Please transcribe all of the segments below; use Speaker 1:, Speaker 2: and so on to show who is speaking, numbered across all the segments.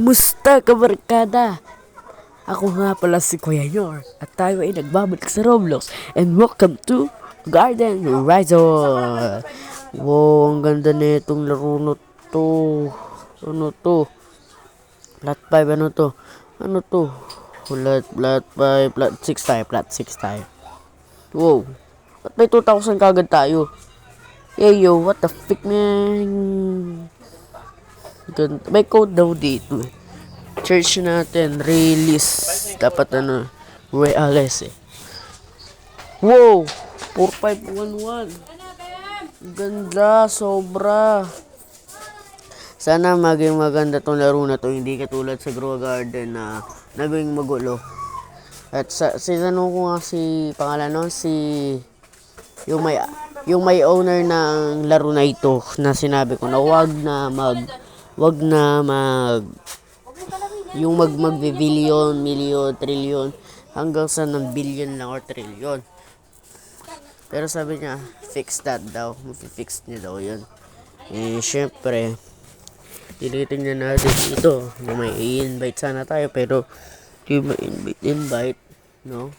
Speaker 1: Musta kabarkada? Ako nga pala si Kuya Yor at tayo ay nagbabalik sa Roblox and welcome to Garden Horizon. Wow, ang ganda na itong laro na to. Ano to? Plat 5, ano to? Ano to? Plat 5, plat 6 tayo, plat 6 tayo. Wow, ba't may 2,000 kagad tayo? Hey yo, what the frick man? May code daw dito eh. Church natin, release. Dapat ano, realize eh. Wow! 4511. Ganda, sobra. Sana maging maganda tong laro na to. Hindi katulad sa Grow Garden na naging magulo. At sinanong ko nga si, pangalan nun, yung may, yung may owner ng laro na ito na sinabi ko na wag na yung magbe-billion, million, trillion, hanggang sa ng billion lang or trillion. Pero sabi niya, fix that daw. Fix niya daw yun. Eh, syempre, tinitingnan natin ito na may i-invite sana tayo, pero di ma-invite, no?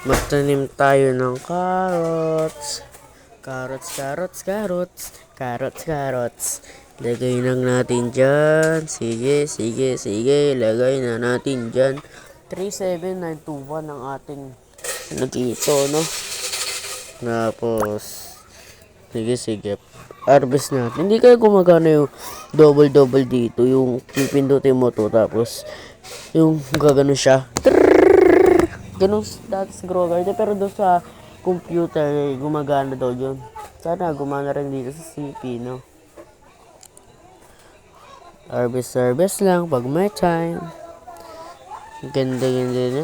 Speaker 1: Magtanim tayo ng carrots. Carrots. Lagay lang natin dyan. Sige. Lagay na natin dyan. 37921 ang ating nag-ito, no? Tapos, sige. Harvest natin. Hindi kaya gumagana yung double dito. Yung pipindutin mo to. Tapos, yung gagano siya. Ganun dati sa Grow Garden. Pero doon sa computer, gumagana daw yun. Sana gumana rin dito sa CP, no? Harvest lang pag may time. Ganda na.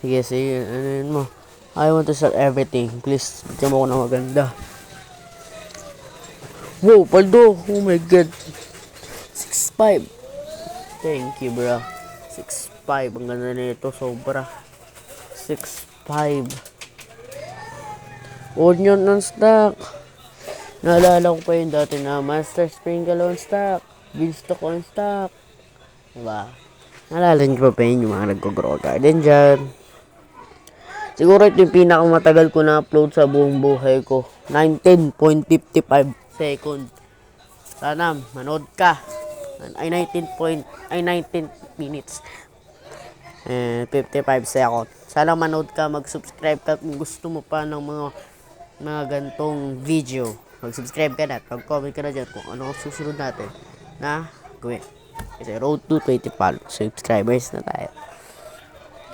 Speaker 1: Sige, ano yun mo? I want to sell everything. Please, bigyan mo ko na maganda. Wow, paldo! Oh my god. 6.5. Thank you, bro. 6.5. Ang ganda na ito, sobra. 6.5. Onion on stock. Naalala ko pa yung dati na Master Sprinkle on stock, Beanstalk on stock. Diba? Naalala nyo pa yun yung mga nag-grow garden dyan. Siguro ito yung pinakamatagal ko na-upload sa buong buhay ko. 19.55 second. Sana manood ka. 19 minutes. 55 second. Sana manood ka, mag-subscribe ka kung gusto mo pa ng mga gantong video. Mag-subscribe ka na at mag-comment ka na dyan kung ano ang susunod natin na gawin. Kasi road to 20 subscribers na tayo.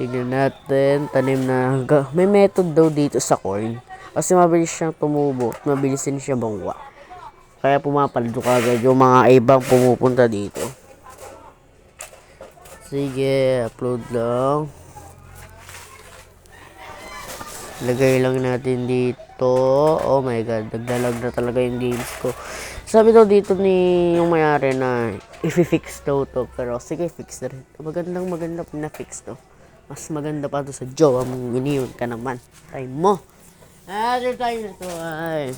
Speaker 1: Tignan natin, tanim na may method daw dito sa corn. Kasi mabilis siyang tumubo at mabilis din siya bangwa. Kaya pumapaldo kagad yung mga ibang pumupunta dito. Sige, upload lang. Lagay lang natin dito. Oh my god, naglalag na talaga yung games ko. Sabi daw dito ni yung mayari na i-fix daw to. Pero sige, fix na rin. Maganda na-fix to. Mas maganda pa to sa jowa mong iniyon ka naman. Try mo. Tayo na to ay.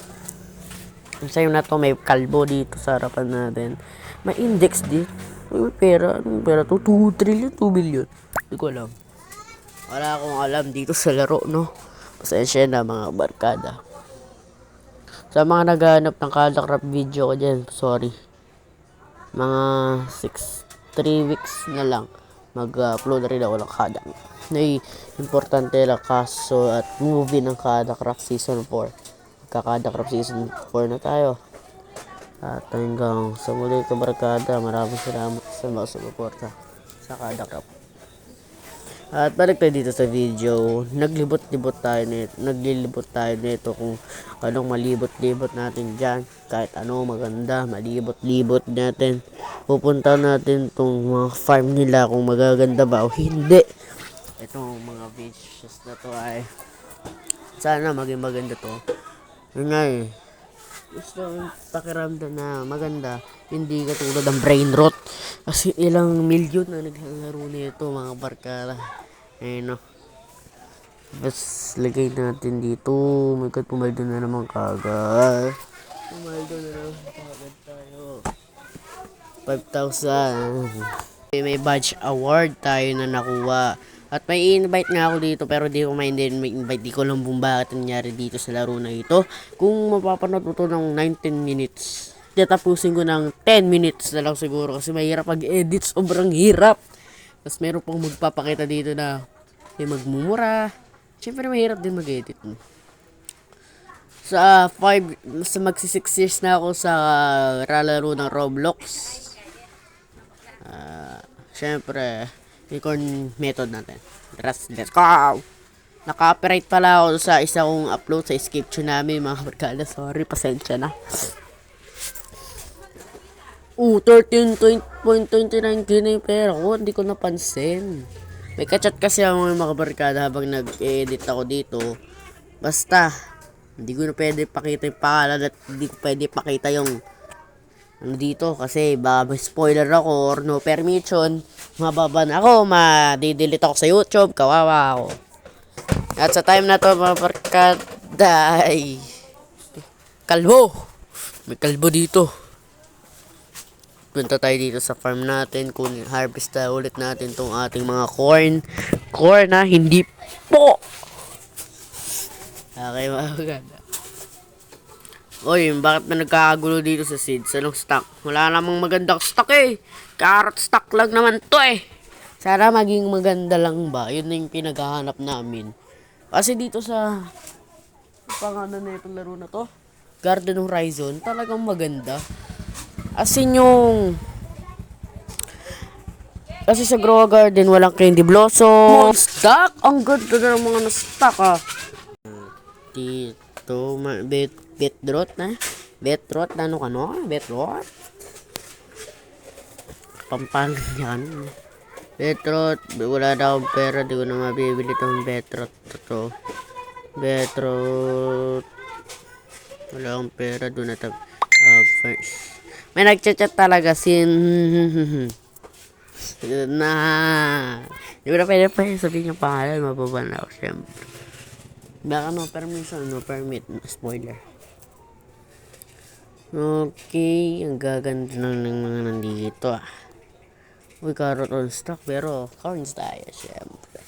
Speaker 1: Sa'yo na to, may kalbo dito sa harapan natin. May index dito. May pera. Anong pera to? 2 trillion, 2 billion. Hindi ko alam. Wala akong alam dito sa laro, no? Pasensya na mga barkada. Sa mga naghahanap ng Kadakrap video ko dyan, sorry. Mga 3 weeks na lang mag-upload rin ako ng Kadakrap. May importante lang kaso at movie ng Kadakrap Season 4. Kadakrap Season 4 na tayo. At hanggang sa muli ka barkada, maraming salamat sa mga sumuporta sa Kadakrap. At balik tayo dito sa video. Naglilibot tayo nito kung anong malibot-libot natin dyan. Kahit ano maganda, malibot-libot natin. Pupunta natin tong mga farm nila kung magaganda ba o hindi. Itong mga beaches na to ay sana maging maganda to. Yun nga eh. Gusto yung pakiramdam na maganda. Hindi katulad ng brain rot. Kasi ilang milyon na naglalaro nito mga barkada. Ayun no. Bas lagay natin dito. May pumaldo na naman kagad. Pumaldo na naman kagad tayo. 5,000. May badge award tayo na nakuha. At may invite nga ako dito pero di ko ma-invite. Di ko lang kung bakit nangyari dito sa laro na ito. Kung mapapanood mo to ng 19 minutes, tatapusin ko ng 10 minutes na lang siguro kasi mahirap pag-edit. Sobrang hirap. Tapos meron pang magpapakita dito na may magmumura. Siyempre mahirap din mag-edit. Sa magsi 6 years na ako sa laro ng Roblox. Siyempre, unicorn method natin. Let's go! Naka-copyright pala ako sa isa kong upload sa Escape Tsunami, mga barkada. Sorry, pasensya na. 13.29k na yung pera ko. Hindi ko napansin. May kachat kasi ako mga barkada habang nag-edit ako dito. Basta, hindi ko na pwede pakita yung pangalan at hindi ko pwede pakita yung dito kasi baka may spoiler ako or no permission, mababan ako, madidelete ako sa YouTube, kawawa ako. At sa time na to mga barkada ay kalbo, may kalbo dito. Punta tayo dito sa farm natin kung harvest na ulit natin tong ating mga corn na hindi po. Okay mga barkada. Oy, bakit na nagkakagulo dito sa seeds? Anong stock? Wala namang magandang stock eh. Carrot stock lang naman to eh. Sana maging maganda lang ba? Yun na yung pinaghahanap namin. Kasi dito sa pangalan na itong laro na to, Garden Horizon, talagang maganda. As in yung kasi sa Grow Garden, walang candy blossom. Stock! Ang ganda na ng mga na-stock ah. Dito, beetroot na. Beetroot na ano? Beetroot? Pampang yan. Beetroot. Wala na akong pera. Di ko na mabibili itong beetroot. Ito. Beetroot. Wala akong pera. Doon na first. May nagchat-chat talaga na. Di ko na pwede pa sabihin yung pangalan. Mababa na ako syempre. Baka no permission, no permit, no spoiler. Okay, ang gaganda lang ng mga nandito ah. Uy, carrot on stock, pero corns tayo, syempre.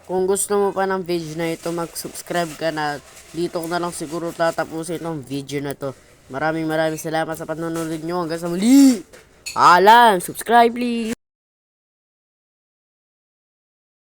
Speaker 1: Kung gusto mo pa ng video na ito, mag-subscribe ka na. Dito ko na lang siguro tatapusin itong video na to. Maraming salamat sa panonood nyo. Hanggang sa muli. Alam, subscribe please.